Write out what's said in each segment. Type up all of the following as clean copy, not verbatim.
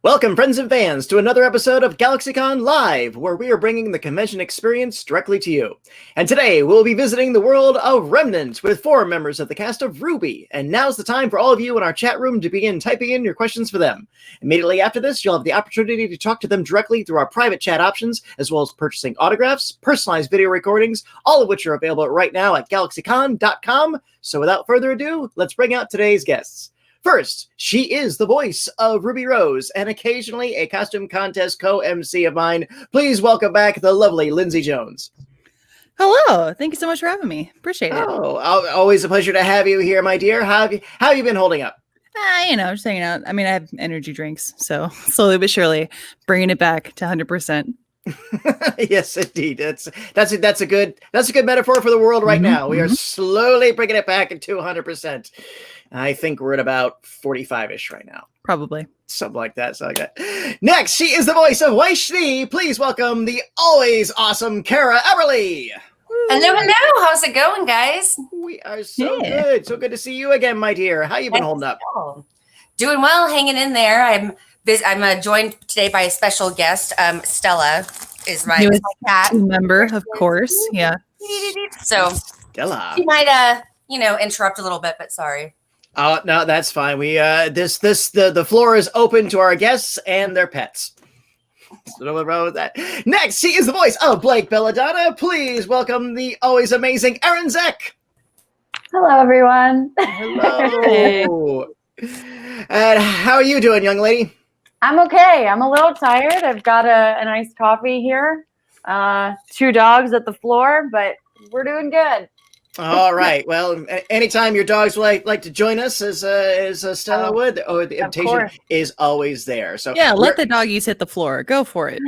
Welcome, friends and fans, to another episode of GalaxyCon Live, where we are bringing the convention experience directly to you. And today, we'll be visiting the world of Remnant with 4 members of the cast of RWBY. And now's the time for all of you in our chat room to begin typing in your questions for them. Immediately after this, you'll have the opportunity to talk to them directly through our private chat options, as well as purchasing autographs, personalized video recordings, all of which are available right now at GalaxyCon.com. So without further ado, let's bring out today's guests. First, she is the voice of Ruby Rose and occasionally a costume contest co-MC of mine. Please welcome back the lovely Lindsay Jones. Hello. Thank you so much for having me. Appreciate it. Oh, always a pleasure to have you here, my dear. How have you been holding up? Just hanging out. I mean, I have energy drinks, so slowly but surely bringing it back to 100%. Yes, indeed. That's a good metaphor for the world right now. We are slowly bringing it back to 100%. I think we're at about 45-ish right now. Probably. Something like that. Next, she is the voice of Weiss Schnee. Please welcome the always awesome Kara Eberle. Hello. How's it going, guys? We are so good. So good to see you again, my dear. How you been holding up? Doing well, hanging in there. I'm joined today by a special guest. Stella is my cat member, of course. Yeah. So Stella. She might interrupt a little bit, but sorry. Oh, no, that's fine. We the floor is open to our guests and their pets. So no wrong with that. Next, she is the voice of Blake Belladonna. Please welcome the always amazing Arryn Zech. Hello, everyone. Hello. And how are you doing, young lady? I'm okay. I'm a little tired. I've got a nice coffee here. 2 dogs at the floor, but we're doing good. All right. Well, anytime your dogs would like to join us, as Stella would, the invitation is always there. So yeah, let the doggies hit the floor. Go for it.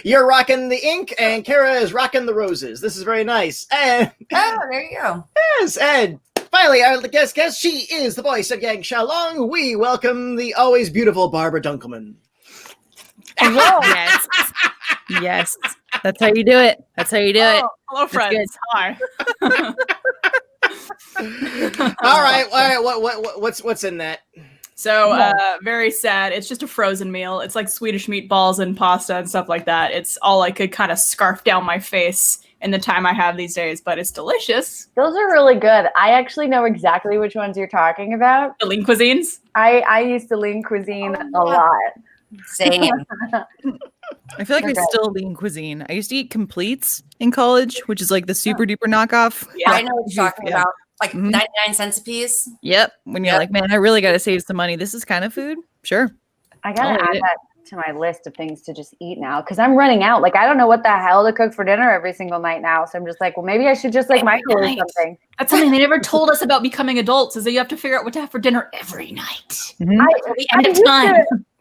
You're rocking the ink, and Kara is rocking the roses. This is very nice. And there you go. Yes, and finally, our guest, she is the voice of Yang Xiaolong. We welcome the always beautiful Barbara Dunkelman. Yes. Yes. That's how you do it. Hello, friends. Hi. All right. What's in that? So, very sad. It's just a frozen meal. It's like Swedish meatballs and pasta and stuff like that. It's all I could kind of scarf down my face in the time I have these days, but it's delicious. Those are really good. I actually know exactly which ones you're talking about. The lean cuisines? I used to lean cuisine a lot. Same. I feel like I still lean cuisine. I used to eat completes in college, which is like the super duper knockoff. Yeah, I know what you're talking about. Like 99 cents a piece. Yep. When you're like, man, I really got to save some money. This is kind of food. Sure. I got to add that to my list of things to just eat now because I'm running out. Like, I don't know what the hell to cook for dinner every single night now. So I'm just like, well, maybe I should just like microwave something. That's something they never told us about becoming adults is that you have to figure out what to have for dinner every night. Mm-hmm.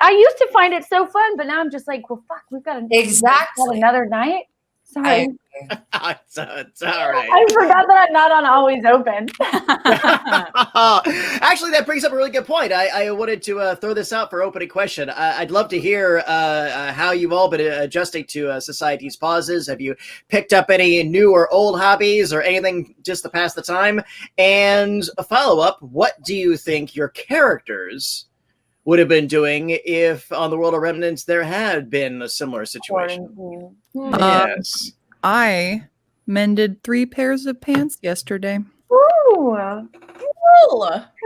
I used to find it so fun, but now I'm just like, well, fuck, we've got another night. Sorry. It's all right. I forgot that I'm not on Always Open. Actually, that brings up a really good point. I wanted to throw this out for opening question. I'd love to hear how you've all been adjusting to society's pauses. Have you picked up any new or old hobbies or anything just to pass the time? And a follow-up, what do you think your characters would have been doing if on the World of Remnants there had been a similar situation? Yes. I mended 3 pairs of pants yesterday. Ooh.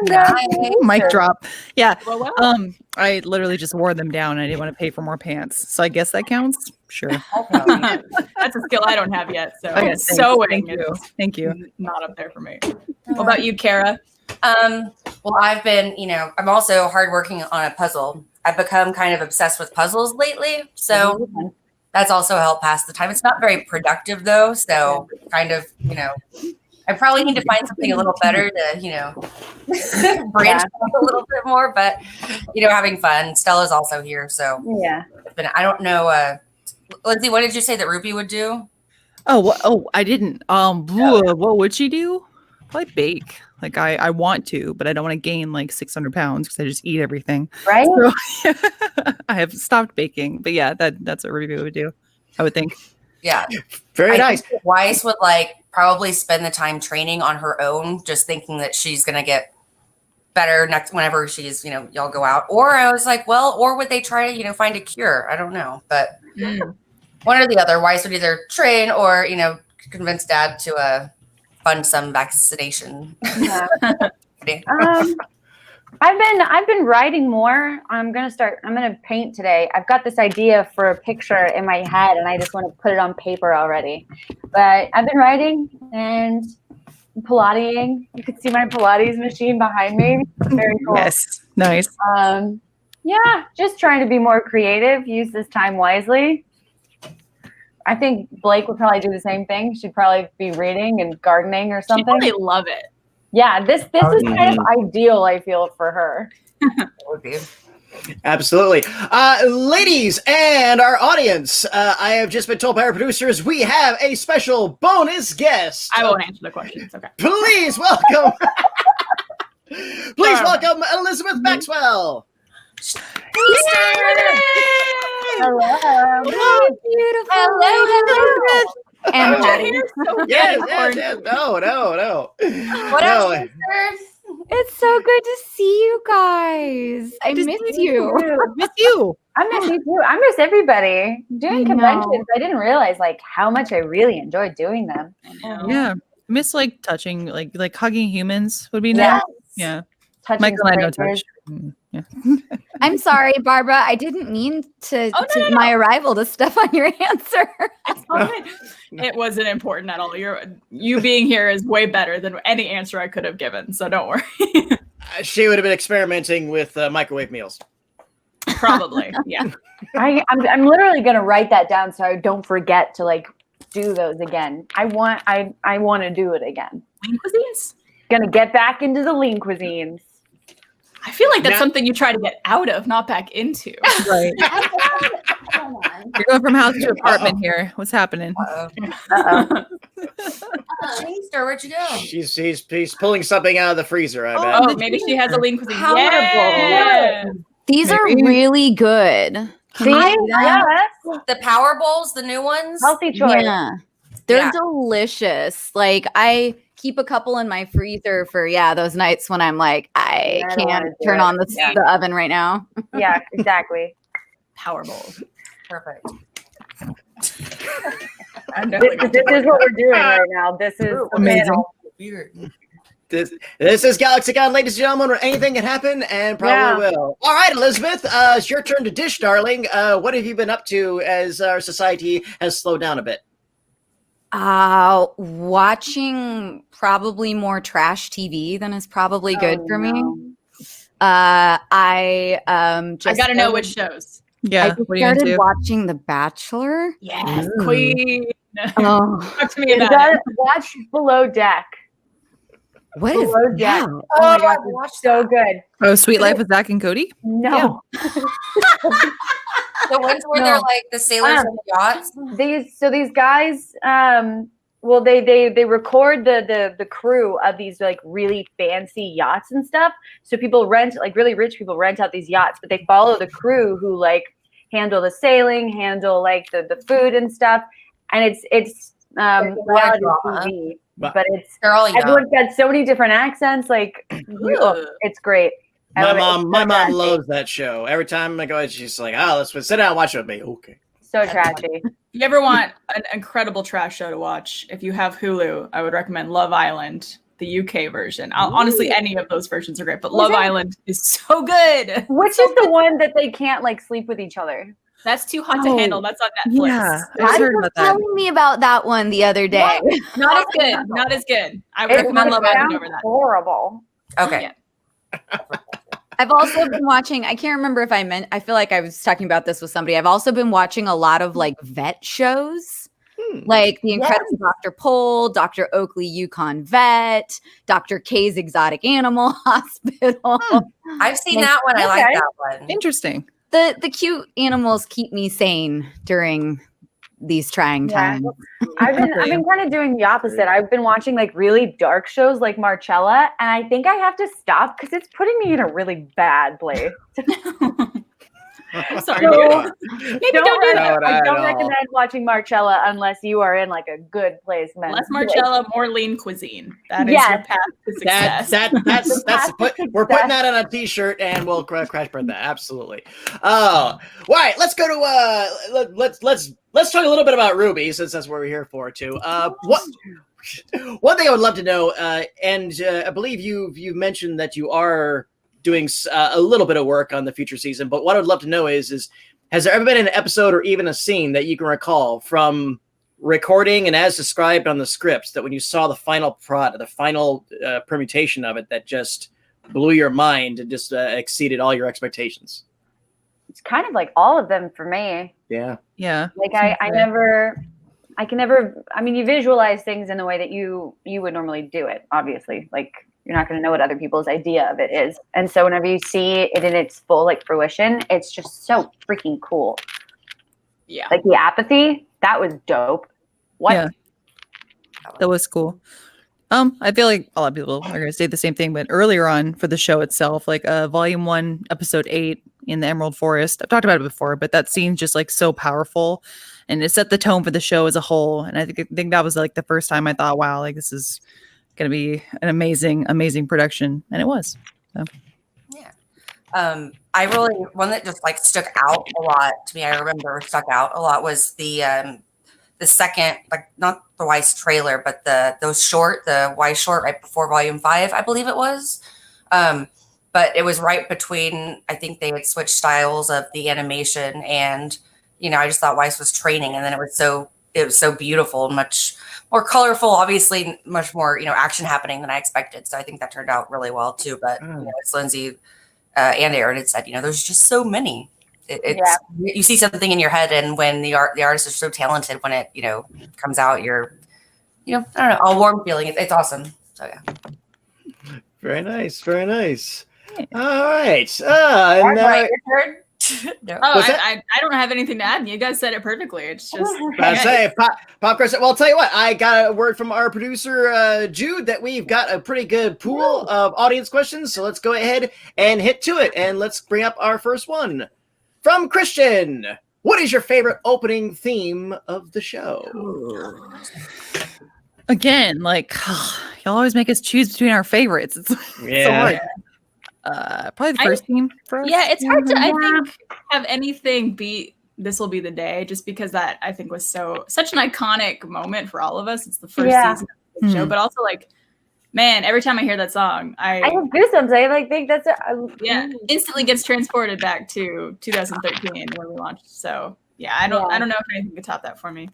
Nice. Mic drop. Yeah. Well. I literally just wore them down. I didn't want to pay for more pants. So I guess that counts. Sure. That's a skill I don't have yet. So Thank you. Thank you. Not up there for me. What about you, Kara? Well, I've been, I'm also hardworking on a puzzle. I've become kind of obsessed with puzzles lately. So that's also helped pass the time. It's not very productive though. So kind of, I probably need to find something a little better to, branch out a little bit more, but, having fun. Stella's also here. So yeah, I don't know. Lindsay, what did you say that RWBY would do? I didn't. What would she do? Probably bake. Like I want to, but I don't want to gain like 600 pounds because I just eat everything. Right. So, I have stopped baking, but yeah, that's what RWBY would do, I would think. Yeah. Very nice. Weiss would probably spend the time training on her own, just thinking that she's going to get better next whenever she's, y'all go out. Or I was like, well, or would they try to, find a cure? I don't know. But one or the other. Weiss would either train or, convince Dad to fund some vaccination. Yeah. I've been writing more. I'm gonna paint today. I've got this idea for a picture in my head and I just want to put it on paper already. But I've been writing and Pilates-ing. You can see my Pilates machine behind me. Very cool. Yes. Nice. Yeah, just trying to be more creative, use this time wisely. I think Blake would probably do the same thing. She'd probably be reading and gardening or something. She'd probably love it. Yeah, this is kind of ideal, I feel, for her. It would be. Absolutely. Ladies and our audience, I have just been told by our producers we have a special bonus guest. I won't answer the questions. Okay. Please welcome. Welcome Elizabeth Maxwell. Hello. Beautiful. Hello. And Patty. Yes. No. What else? It's so good to see you guys. I miss you. Miss you. I miss you too. I miss everybody. Doing I conventions, know. I didn't realize how much I really enjoyed doing them. Yeah. Miss touching, like hugging humans would be nice. Yeah. Touching Michael and I don't strangers. touch. Yeah. I'm sorry, Barbara. I didn't mean to my arrival to step on your answer. It wasn't important at all. You being here is way better than any answer I could have given. So don't worry. She would have been experimenting with microwave meals. Probably. Yeah. I'm literally gonna write that down so I don't forget to do those again. I want to do it again. Lean cuisines? Gonna get back into the lean cuisines. I feel like that's something you try to get out of, not back into. Right. You're going from house to apartment here. What's happening? Where'd you go? He's pulling something out of the freezer, I bet. Oh, maybe she has a lean cuisine. Yeah. These are really good. See? Yes. The Power Bowls, the new ones. Healthy choice. Yeah. They're Yeah. delicious. I keep a couple in my freezer for those nights when I'm I don't can't wanna do turn it. on the oven right now. Yeah, exactly. Power bowl. Perfect. This is what we're doing right now. This is Amazing. Weird. This is GalaxyCon, ladies and gentlemen, where anything can happen and probably will. All right, Elizabeth, it's your turn to dish, darling. What have you been up to as our society has slowed down a bit? Watching probably more trash TV than is probably good for me. I gotta know which shows. Yeah. I just What are you started into? watching The Bachelor. Yes, Queen. Oh, Talk to me about it. Watch Below Deck. what is Below Deck. that? Oh my God, I've it's watched so that. good. Oh, Sweet Life with Zach and Cody? No. The ones where they're the sailors on the yachts. These guys, they record the crew of these really fancy yachts and stuff. So people rent really rich people rent out these yachts, but they follow the crew who handle the sailing, handle the food and stuff. And it's reality TV, but They're all young. everyone's got so many different accents. It's great. My mom loves that show. Every time I go, she's like, let's sit down and watch it with me. Okay. So trashy. You ever want an incredible trash show to watch? If you have Hulu, I would recommend Love Island, the UK version. Honestly, any of those versions are great, but Love Island is so good. Which is the one that they can't sleep with each other? That's Too Hot to Handle. That's on Netflix. Yeah. I I heard was about that. telling me about that one the other day. Not as good. Not as good. I would recommend Love Island over that. Horrible. Okay. Yeah. I've also been watching, I can't remember if I feel like I was talking about this with somebody. I've also been watching a lot of vet shows, like The Incredible Dr. Pole, Dr. Oakley Yukon Vet, Dr. K's Exotic Animal Hospital. I've seen that one. I like that one. Interesting. The cute animals keep me sane during these trying times. I've been kind of doing the opposite. I've been watching really dark shows like Marcella, and I think I have to stop because it's putting me in a really bad place. Sorry. So, Maybe don't do that. I don't recommend watching Marcella unless you are in like a good place, man. Less Marcella, more lean cuisine. That is Yes. your path to success. We're putting that on a t-shirt and we'll crash burn that. Absolutely. All right, let's go to let's talk a little bit about RWBY, since that's what we're here for too. One thing I would love to know, and I believe you've mentioned that you are doing a little bit of work on the future season, but what I would love to know is has there ever been an episode or even a scene that you can recall from recording and as described on the scripts that when you saw the final product, the final permutation of it, that just blew your mind and just exceeded all your expectations? It's kind of like all of them for me. Yeah. Like I can never, I mean, you visualize things in the way that you would normally do it, obviously. Like, you're not going to know what other people's idea of it is. And so whenever you see it in its full, like, fruition, it's just so freaking cool. Yeah. Like, the apathy, that was dope. What? Yeah. That was cool. I feel like a lot of people are going to say the same thing, but earlier on for the show itself, like Volume 1, Episode 8 in the Emerald Forest, I've talked about it before, but that scene's just like so powerful, and it set the tone for the show as a whole. And I think that was like the first time I thought, wow, like this is going to be an amazing production, and it was. So. Yeah. I really, one that just like stuck out a lot to me, I remember stuck out a lot was the second, like not the Weiss trailer, but the Weiss short right before Volume 5, I believe it was. But it was right between, I think they had switched styles of the animation, and I just thought Weiss was training, and then it was so beautiful, much more colorful, obviously much more action happening than I expected. So I think that turned out really well too. But as Lindsay and Arryn had said, there's just so many. You see something in your head, and when the artist is so talented, when it comes out, you're I don't know, a warm feeling. It's awesome. So yeah. Very nice. All right. Your turn. No. Oh, I don't have anything to add. You guys said it perfectly. It's just I say, Pop Chris. Well, I'll tell you what. I got a word from our producer Jude that we've got a pretty good pool of audience questions. So let's go ahead and hit to it, and let's bring up our first one from Christian. What is your favorite opening theme of the show? Again, like y'all always make us choose between our favorites. It's so hard. Probably the first theme for us. Yeah, it's hard to, I think, have anything beat This Will Be the Day, just because that, I think, was such an iconic moment for all of us. It's the first season of the show, but also, like, man, every time I hear that song, I have goosebumps. I think that's instantly gets transported back to 2013 when we launched. So yeah, I don't know if anything could top that for me.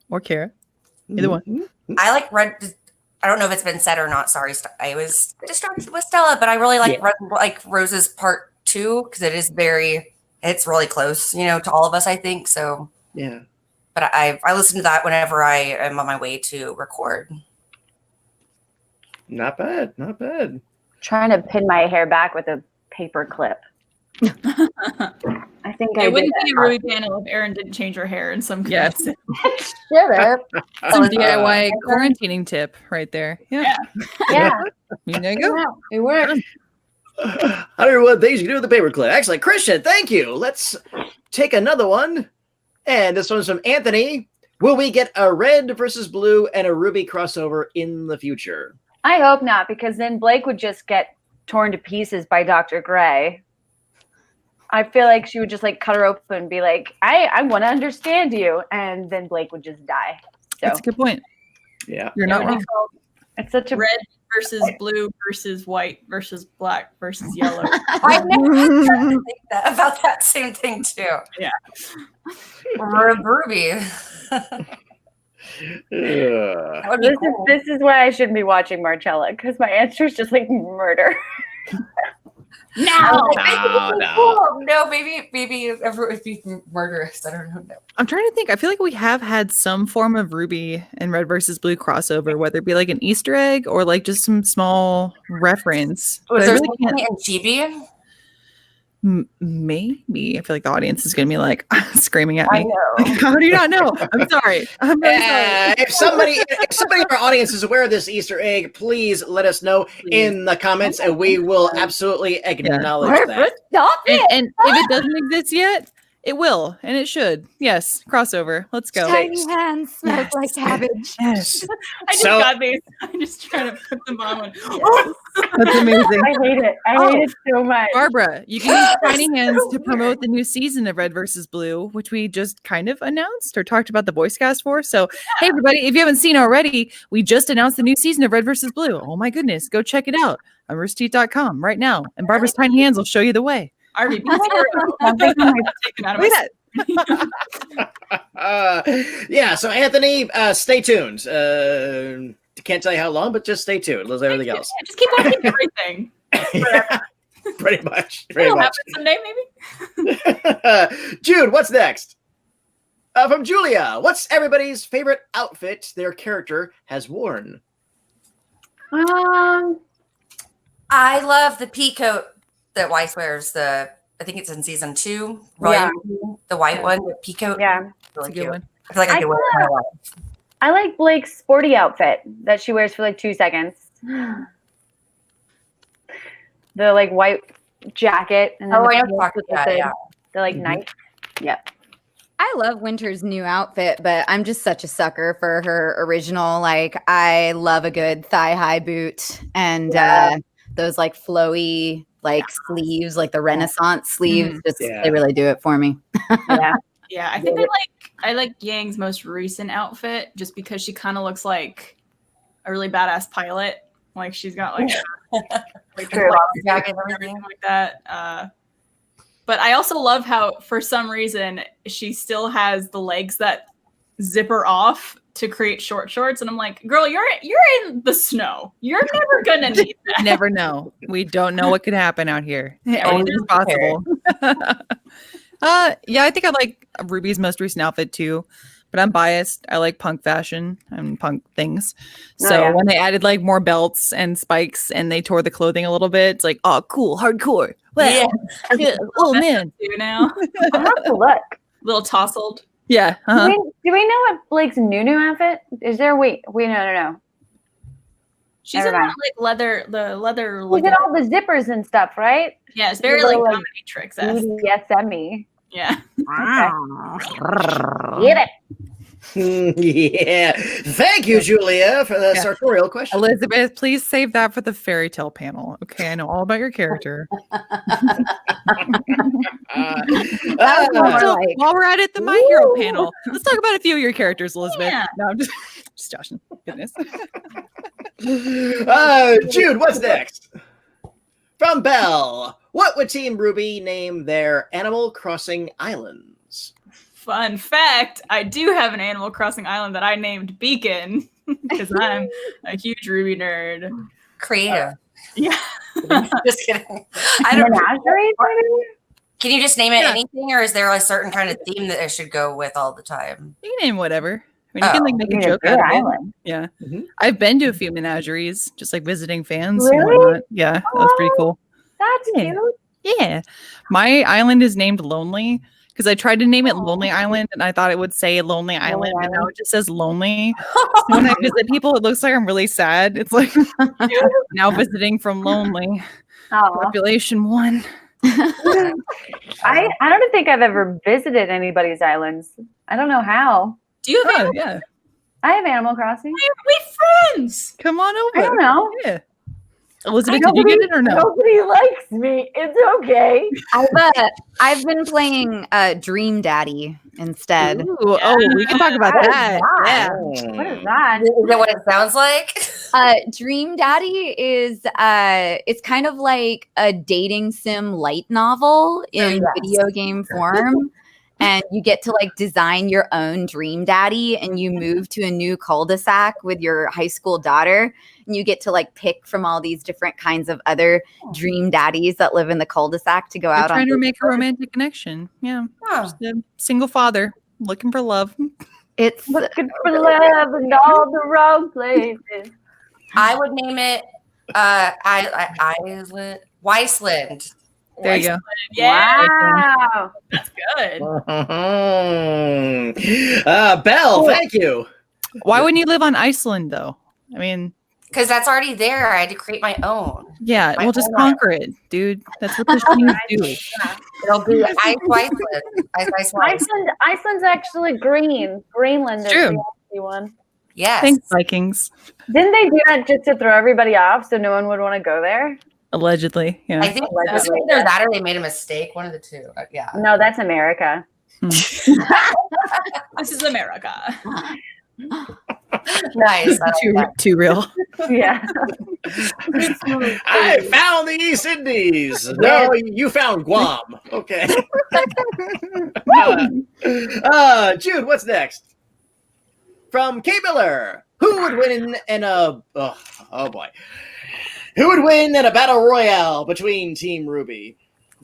Or Kara, either one. I like Red. I don't know if it's been said or not. Sorry, I was distracted with Stella, but I really like Rose's part 2 because it's really close, to all of us, I think. So yeah. But I listen to that whenever I am on my way to record. Not bad. Trying to pin my hair back with a paper clip. I think it wouldn't be a RWBY panel if Arryn didn't change her hair in some capacity. Shut up. Some DIY quarantining tip right there. Yeah. There you go. It works. 101 things you can do with the paperclip. Excellent. Christian, thank you. Let's take another one. And this one's from Anthony. Will we get a red versus blue and a RWBY crossover in the future? I hope not, because then Blake would just get torn to pieces by Dr. Gray. I feel like she would just like cut her open and be like, I want to understand you. And then Blake would just die. So that's a good point. Yeah. You're not wrong. It's such a red versus blue versus white versus black versus yellow. I never tried to think about that same thing too. Yeah. RWBY. That would be cool. This is why I shouldn't be watching Marcella, because my answer is just like murder. No, maybe everyone would be murderous. I don't know. I'm trying to think. I feel like we have had some form of RWBY and red versus blue crossover, whether it be like an Easter egg or like just some small reference. Was there something in GB? Maybe. I feel like the audience is going to be like screaming at me. I know. How do you not know? I'm sorry. I'm really sorry. If somebody in our audience is aware of this Easter egg, please let us know in the comments, and we will absolutely acknowledge that. Stop it. And if it doesn't exist yet, it will, and it should. Yes, crossover. Let's go. Tiny hands smells like cabbage. Yes, I just got these. I'm just trying to put them on. that's amazing. I hate it. I hate it so much. Barbara, you can use Tiny Hands to promote the new season of Red vs. Blue, which we just kind of announced or talked about the voice cast for. So, hey, everybody, if you haven't seen already, we just announced the new season of Red vs. Blue. Oh, my goodness. Go check it out on roosterteeth.com right now. And Barbara's Tiny Hands will show you the way. RWBY. Look at Yeah, so Anthony, stay tuned. Can't tell you how long, but just stay tuned. Let's everything else. Yeah, just keep watching everything. Yeah, pretty much. It'll happen someday, maybe. Jude, what's next? From Julia, what's everybody's favorite outfit their character has worn? I love the pea coat that Weiss wears. I think it's in season 2. Yeah. The white one, the pea coat. Yeah. Really It's a good cute. one. I feel like I could wear it my life. I like Blake's sporty outfit that she wears for like 2 seconds. The like white jacket and then Oh, the I know pants what with you're talking about, the like knife. Yep. I love Winter's new outfit, but I'm just such a sucker for her original. Like, I love a good thigh-high boot and those like flowy like sleeves, like the Renaissance sleeves. Just they really do it for me. Yeah. Yeah, I think I like Yang's most recent outfit just because she kind of looks like a really badass pilot. Like she's got like True. Jacket and everything. like that. But I also love how for some reason she still has the legs that zipper off to create short shorts, and I'm like, girl, you're in the snow. You're never gonna need that. Never know. We don't know what could happen out here. Anything is possible. Yeah, I think I like Ruby's most recent outfit too, but I'm biased. I like punk fashion and punk things. So when they added like more belts and spikes and they tore the clothing a little bit, it's like, oh, cool, hardcore. Wow. Yeah. Oh man. Do now. I have to look. Little tousled. Yeah. Do we know what Blake's new outfit? Is there no. She's Never in that mind. like leather. Look at all the zippers and stuff, right? Yeah, it's very like dominatrix-esque. BDSM-y. Yeah. Get it. Yeah. Thank you, Julia, for the sartorial question. Elizabeth, please save that for the fairy tale panel. Okay, I know all about your character. Also, while we're at it, the My Hero panel. Let's talk about a few of your characters, Elizabeth. Yeah. No, I'm just joshing. Goodness. Jude, what's next? From Belle, what would Team RWBY name their Animal Crossing islands? Fun fact, I do have an Animal Crossing island that I named Beacon because I'm a huge RWBY nerd. Creative. Yeah. Just kidding. I don't know. Menagerie, maybe? Can you just name it anything, or is there a certain kind of theme that it should go with all the time? You can name whatever. I mean, you can like make a joke out of it. Yeah. I've been to a few menageries, just like visiting fans. And Really? whatnot. Yeah, that was pretty cool. That's cute. Yeah. My island is named Lonely because I tried to name it Lonely Island and I thought it would say Lonely Island, and now it just says Lonely. So when I visit people, it looks like I'm really sad. It's like now visiting from Lonely. Population 1. I don't think I've ever visited anybody's islands. I don't know how. Do you have Animal Yeah. I have Animal Crossing. We friends? Come on over. I don't know. Yeah. Elizabeth, did you get it or no? Nobody likes me. It's okay. I've been playing Dream Daddy instead. Ooh, oh, we can talk about that. Yeah. What is that? Is that what it sounds like? Dream Daddy is it's kind of like a dating sim light novel in video game form. And you get to like design your own dream daddy, and you move to a new cul-de-sac with your high school daughter, and you get to like pick from all these different kinds of other dream daddies that live in the cul-de-sac to go out on. Trying to make a romantic connection. Yeah. Just a single father looking for love. It's looking for love in all the wrong places. I would name it Weissland. There you go. Yeah, Wow. that's good. Belle, thank you. Why wouldn't you live on Iceland though? I mean, Because that's already there. I had to create my own. yeah, My we'll just own conquer it, dude. That's what the Schnees do. It'll be Iceland. Iceland's actually green. Greenland is True. the only one. Yes. Thanks, Vikings. Didn't they do that just to throw everybody off so no one would want to go there? Allegedly, yeah. I think it was either that or they made a mistake. One of the two. Yeah. No, that's America. This is America. Nice. I like that. Too real. Yeah. I found the East Indies. No, you found Guam. Okay. Jude, what's next? From K. Miller. Who would win in a... Oh, boy. Who would win in a battle royale between Team RWBY?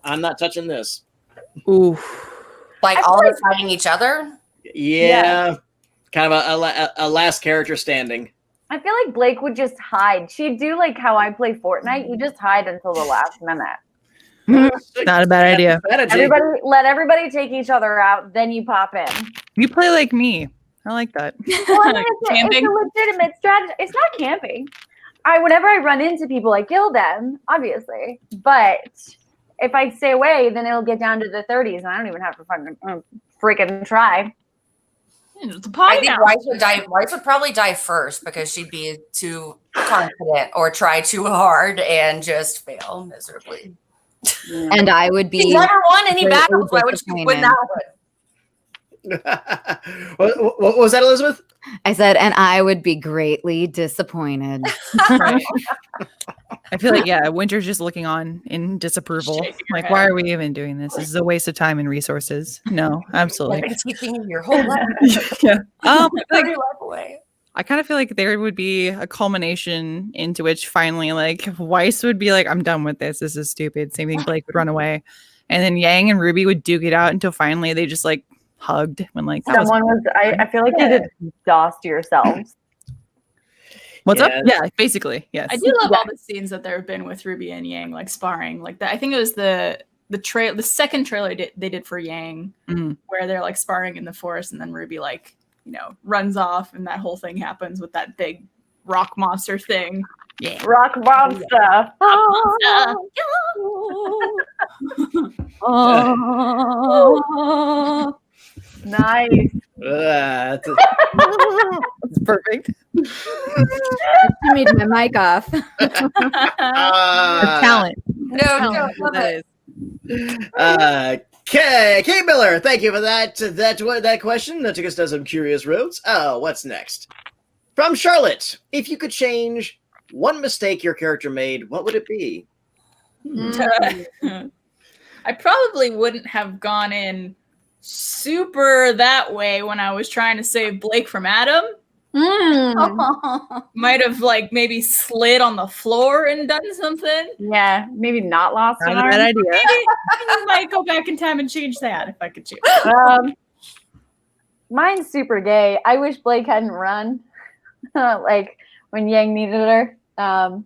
I'm not touching this. Ooh. Like all of us fighting each other? Yeah. Kind of a last character standing. I feel like Blake would just hide. She'd do like how I play Fortnite. You just hide until the last minute. Not a bad idea. Let everybody take each other out, then you pop in. You play like me. I like that. Well, I mean, it's Camping? a legitimate strategy. It's not camping. Whenever I run into people, I kill them, obviously. But if I stay away, then it'll get down to the 30s, and I don't even have to freaking try. It's a I party think now. Weiss would probably die first because she'd be too confident or try too hard and just fail miserably. And I would be She's never won any greatly battles. Why would she win that one? What was that, Elizabeth? I said, and I would be greatly disappointed. Right. I feel like, Winter's just looking on in disapproval. Shaking her Like, head. why are we even doing this? This is a waste of time and resources. No, I've absolutely. been teaching you your whole life. Yeah. Like, 30 life away. I kind of feel like there would be a culmination into which finally, like, Weiss would be like, I'm done with this. This is stupid. Same thing, Blake would run away. And then Yang and RWBY would duke it out until finally they just, like, hugged when, like, that Someone was. I feel like you did DOS to yourselves. What's up? Yeah. Yeah, basically, yes. I do love all the scenes that there have been with RWBY and Yang, like sparring. Like that. I think it was the second trailer they did for Yang, where they're like sparring in the forest, and then RWBY like runs off, and that whole thing happens with that big rock monster thing. Yeah. Rock monster. Oh. Nice. That's It's perfect. You made my mic off. Talent. No, Talent, love that it. is. K. Miller, thank you for that question. That took us down some curious roads. What's next? From Charlotte, if you could change one mistake your character made, what would it be? I probably wouldn't have gone in super that way when I was trying to save Blake from Adam. Might have like maybe slid on the floor and done something. Yeah, maybe not lost an Not a arm. bad idea. Maybe I might go back in time and change that if I could choose. Mine's super gay. I wish Blake hadn't run, like when Yang needed her.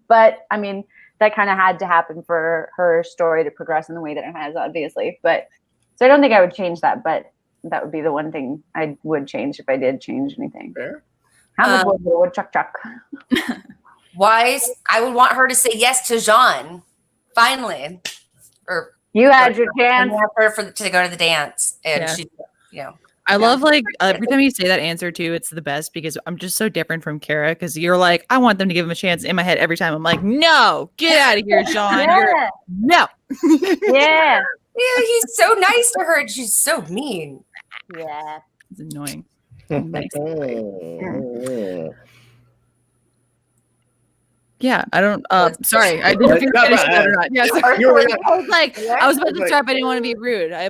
But I mean, that kind of had to happen for her story to progress in the way that it has, obviously. But so I don't think I would change that, but that would be the one thing I would change if I did change anything. Fair. How much would the woodchuck chuck? Weiss, I would want her to say yes to Jean. Finally. Or You had your chance. to go to the dance. And Yeah. she, I love like every time you say that answer too, it's the best because I'm just so different from Kara because you're like, I want them to give him a chance. In my head, every time I'm like, no, get out of here, Sean. Yeah. No. Yeah. yeah, he's so nice to her and she's so mean. Yeah. It's annoying. Yeah, I don't. Sorry, I didn't finish that or not. Yeah, sorry. I was like, I was about to start, but I didn't want to be rude. I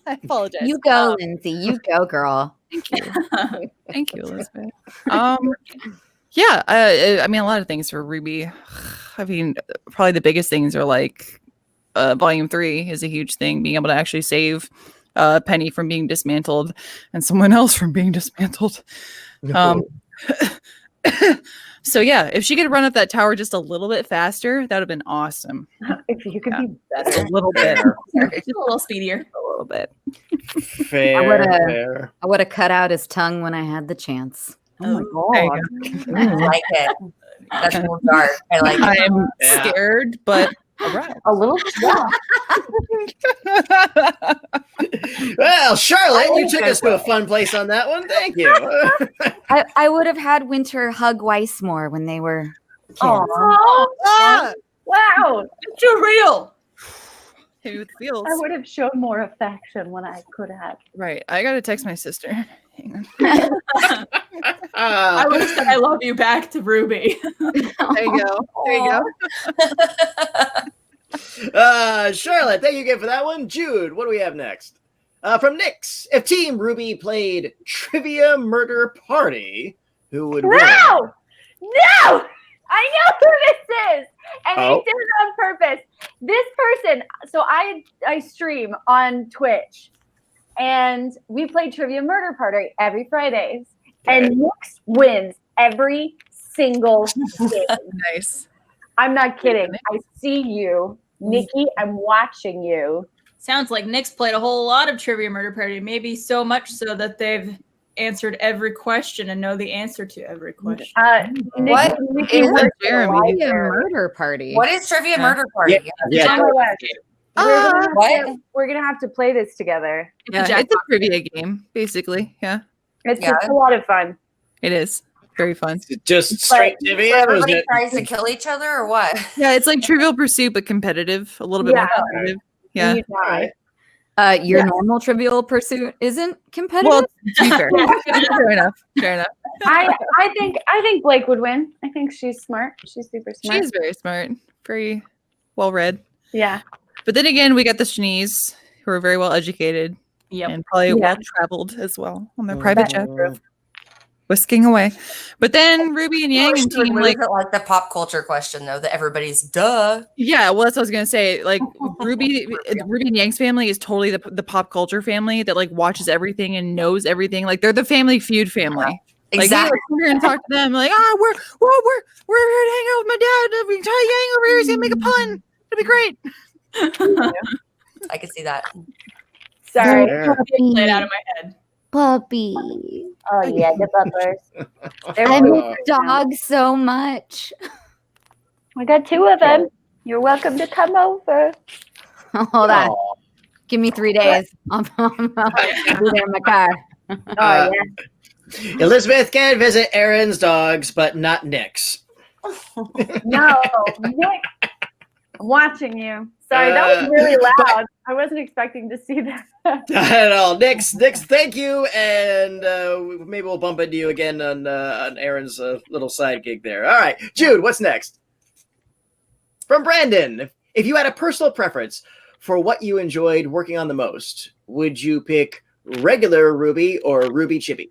apologize. You go, Lindsay. You go, girl. Thank you. Thank you, Elizabeth. Yeah, I mean, a lot of things for RWBY. I mean, probably the biggest things are like Volume 3 is a huge thing. Being able to actually save Penny from being dismantled and someone else from being dismantled. So yeah, if she could run up that tower just a little bit faster, that would have been awesome. If you could be Just better. a little bit. Just a little speedier. A little bit. Fair. I would have cut out his tongue when I had the chance. Oh my god. I like it. That's a little dark. I like it. I'm Yeah. scared, but all right. A little, yeah. Well, Charlotte, you took us to a fun place on that one. Thank you. I would have had Winter hug Weiss more when they were kids. Oh, wow. It's too real. Maybe with feels. I would have shown more affection when I could have. Right. I gotta text my sister. Hang on. I would have said I love you back to Ruby. There you go. There you go. Charlotte, thank you again for that one. Jude, what do we have next? From Nyx, if Team RWBY played Trivia Murder Party, who would win? No! No! I know who this is! And Oh. they did it on purpose. This person, so I stream on Twitch, and we play Trivia Murder Party every Fridays. Okay. And Nyx wins every single game. Nice. I'm not kidding. I see you. Nikki, I'm watching you. Sounds like Nick's played a whole lot of Trivia Murder Party, maybe so much so that they've answered every question and know the answer to every question. What Nikki is works Jeremy? live Maybe a there. murder party. What is Trivia Murder Party? Yeah. Oh my gosh. What? We're gonna have to play this together. Yeah, it's a trivia game, basically. Yeah, It's Yeah. a lot of fun. it is. Very fun. Just straight trivia? Was Everybody it? tries to kill each other or what? Yeah, it's like Trivial Pursuit, but competitive. A little bit more Yeah. competitive. Yeah. You die. Alright. Your Yeah. normal Trivial Pursuit isn't competitive? Well, to be fair. Fair enough. Fair enough. I think Blake would win. I think she's smart. She's super smart. She's very smart, very well read. Yeah. But then again, we got the Schnees, who are very well educated Yep. and probably Yeah. well traveled as well on their private jet, Mhm. whisking away. But then Ruby and Yang and She would team lose like, it like the pop culture question though, that everybody's duh. yeah, well, that's what I was gonna say. Like Ruby and Yang's family is totally the pop culture family that like watches everything and knows everything. Like they're the Family Feud family. Like, Exactly. we come here and talk to them. Like, we're here to hang out with my dad. We can tell Yang over here. He's gonna make a pun. It'll be great. I can see that. Sorry. Fair. Play it out of my head. Puppy. Oh yeah, the butlers. I Oh. miss dogs so much. I got 2 of them. You're welcome to come over. Hold on. Aw. Give me 3 days. I'll be there in my car. Oh Uh, yeah. Elizabeth can visit Arryn's dogs, but not Nick's. No, Nick. I'm watching you. Sorry, that was really loud. I wasn't expecting to see that. Not at all. Nick's, thank you, and maybe we'll bump into you again on Aaron's little side gig there. All right, Jude, what's next? From Brandon, if you had a personal preference for what you enjoyed working on the most, would you pick regular RWBY or RWBY Chibi?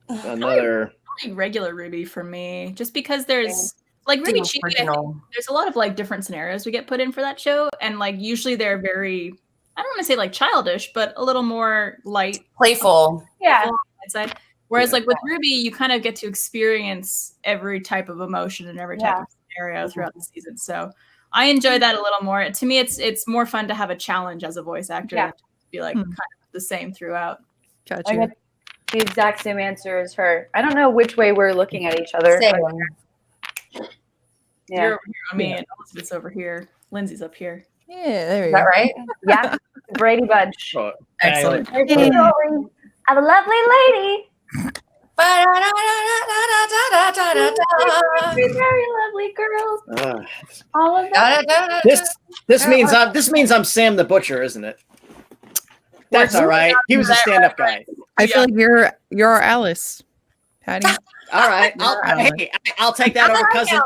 Another. Probably regular Ruby for me, just because there's like Ruby Chibi. I think Original. there's a lot of like different scenarios we get put in for that show, and like usually they're very, I don't want to say like childish, but a little more light Playful. Yeah. side. Whereas Yeah. like with Ruby, you kind of get to experience every type of emotion and every type Yeah. of scenario throughout the season. So I enjoy that a little more. To me, it's more fun to have a challenge as a voice actor Yeah. than to be like kind of the same throughout. I Gotcha. got the exact same answer as her. I don't know which way we're looking at each other. Same. Yeah. You're over here on me, and Elizabeth's over here. Lindsay's up here. Yeah, there Is you that go. right? Yeah. Brady Bunch. Oh, Excellent. Here's the story of a lovely lady. Three very lovely girls. All of them. This means I'm Sam the Butcher, isn't it? That's all right. He was a stand-up guy. I feel like you're our Alice, Patty. All right. I'll take that over cousin.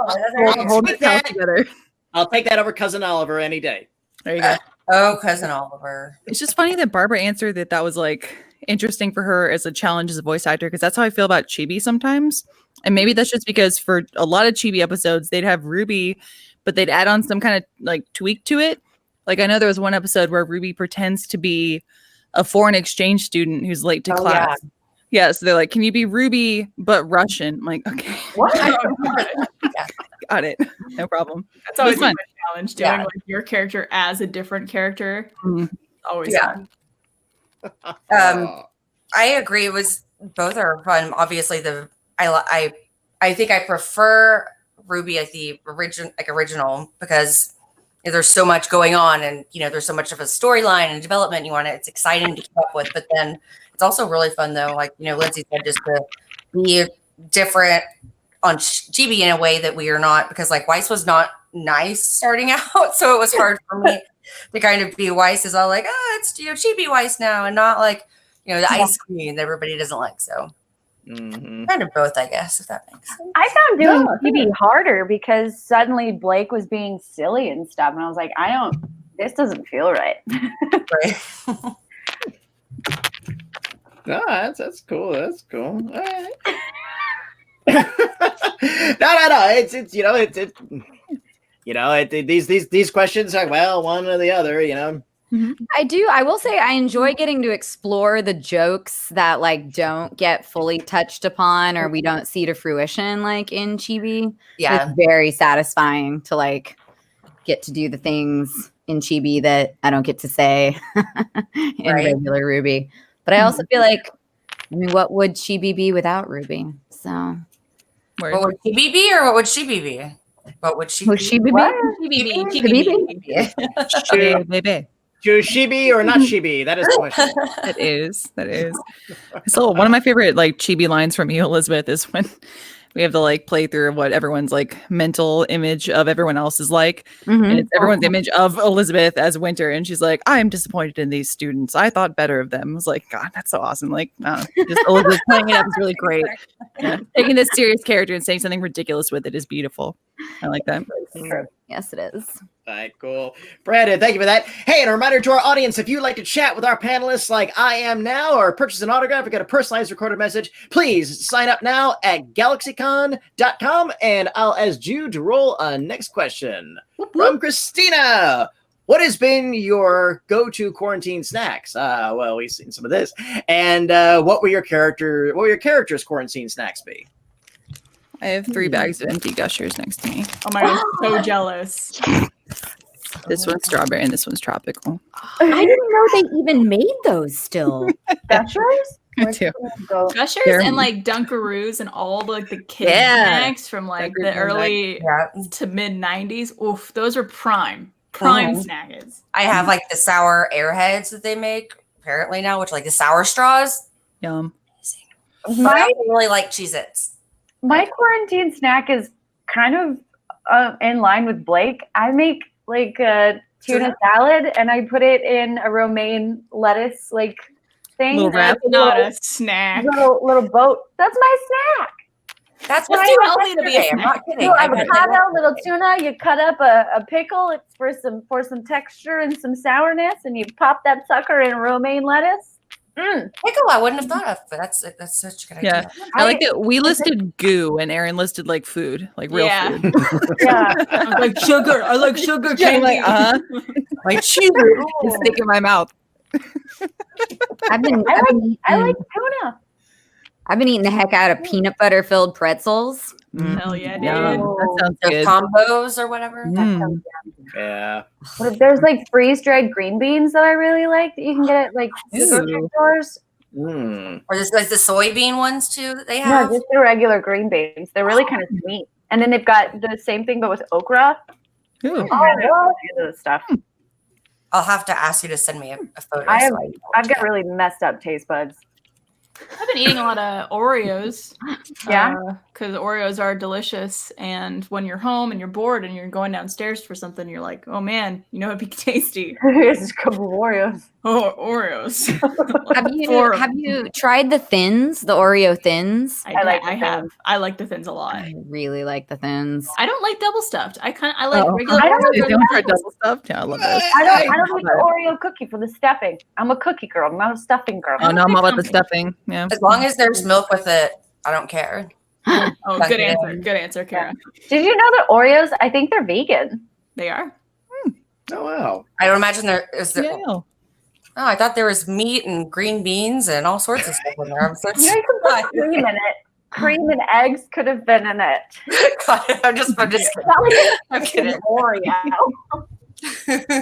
Hold this house together. I'll take that over cousin Oliver any day. There you go. Oh, cousin Oliver. It's just funny that Barbara answered that was like interesting for her as a challenge as a voice actor, because that's how I feel about Chibi sometimes. And maybe that's just because for a lot of Chibi episodes, they'd have Ruby, but they'd add on some kind of like tweak to it. Like I know there was one episode where Ruby pretends to be a foreign exchange student who's late to class. Yeah, so they're like, can you be Ruby but Russian? I'm like, okay. What? Got it. No problem. That's always fun. a challenge doing like your character as a different character. Always fun. I agree. It was both are fun. Obviously, I think I prefer RWBY as the original because there's so much going on, and there's so much of a storyline and development you want it. It's exciting to keep up with, but then it's also really fun though. Like Lindsay said, just to be different on GB in a way that we are not, because like Weiss was not nice starting out, so it was hard for me to kind of be Weiss is all like, it's chibi Weiss now, and not like the ice queen that everybody doesn't like. So kind of both, I guess, if that makes sense. I found doing chibi harder because suddenly Blake was being silly and stuff, and I was like, this doesn't feel right. Right. No, that's cool. That's cool. All right. No. It's these questions are one or the other. I will say I enjoy getting to explore the jokes that like don't get fully touched upon or we don't see to fruition like in Chibi. Yeah, it's very satisfying to like get to do the things in Chibi that I don't get to say in regular RWBY. But I also feel like, what would Chibi be without RWBY? So, what would Chibi be, or what would Chibi be? What would she? Would Chibi be? Should she be or not Chibi? That is the question. That is. So one of my favorite like Chibi lines from you, Elizabeth, is when we have to like play through what everyone's like mental image of everyone else is like. And it's everyone's image of Elizabeth as Winter. And she's like, I'm disappointed in these students. I thought better of them. I was like, God, that's so awesome. Like, just Elizabeth playing it up is really great. Yeah. Taking this serious character and saying something ridiculous with it is beautiful. I like that. Yes, it is. All right, cool. Brandon, thank you for that. Hey, and a reminder to our audience, if you'd like to chat with our panelists like I am now or purchase an autograph or get a personalized recorded message, please sign up now at GalaxyCon.com, and I'll ask Jude to roll a next question. From Christina. What has been your go-to quarantine snacks? Well, we've seen some of this. And what will your character's quarantine snacks be? I have 3 bags of empty Gushers next to me. Oh my God, I'm so jealous. This one's strawberry and this one's tropical. I didn't know they even made those still. Gushers? Gushers and like Dunkaroos and all like the kid snacks from like the early to mid 90s. Oof, those are prime snackers. I have like the sour airheads that they make apparently now, which like the sour straws. Yum. I really like Cheez-Its. My quarantine snack is kind of in line with Blake. I make like a tuna salad and I put it in a romaine lettuce like thing. Little wrap, not a snack. Little boat. That's my snack. That's what too healthy to be. I'm not kidding. Little avocado, little tuna. You cut up a pickle. It's for some texture and some sourness, and you pop that sucker in romaine lettuce. Pickle, I wouldn't have thought of, but that's such a good idea. Yeah, I like that. We listed goo, and Arryn listed like food, like real food. Yeah, like sugar. I like sugar candy. Like sugar. It's sticking in my mouth. I like tuna. I've been eating the heck out of peanut butter filled pretzels. Hell yeah, dude. That sounds good. Combos or whatever. Yeah. There's like freeze dried green beans that I really like that you can get at like the grocery stores. Or there's like the soybean ones too that they have. No, just the regular green beans. They're really kind of sweet. And then they've got the same thing but with okra. Ooh. This stuff. I'll have to ask you to send me a photo. I've got really messed up taste buds. I've been eating a lot of Oreos. Yeah. Because Oreos are delicious. And when you're home and you're bored and you're going downstairs for something, you're like, oh man, it'd be tasty. Here's a couple of Oreos. Oh, Oreos. Have you tried the thins, the Oreo thins? I have. I like the thins a lot. I really like the thins. I don't like double stuffed. I like regular. I don't try double stuffed. Yeah, I love this. I don't like the Oreo cookie for the stuffing. I'm a cookie girl. I'm not a stuffing girl. Oh no, I'm all about the stuffing. Yeah. As long as there's milk with it, I don't care. Oh, good answer. Good answer, Kara. Did you know that Oreos, I think they're vegan? They are. Oh wow. I don't imagine there is there. Yeah. Oh, I thought there was meat and green beans and all sorts of stuff in there. I'm so You know, you can put cream in it. Cream and eggs could have been in it. I'm just kidding. I'm kidding. Oreo.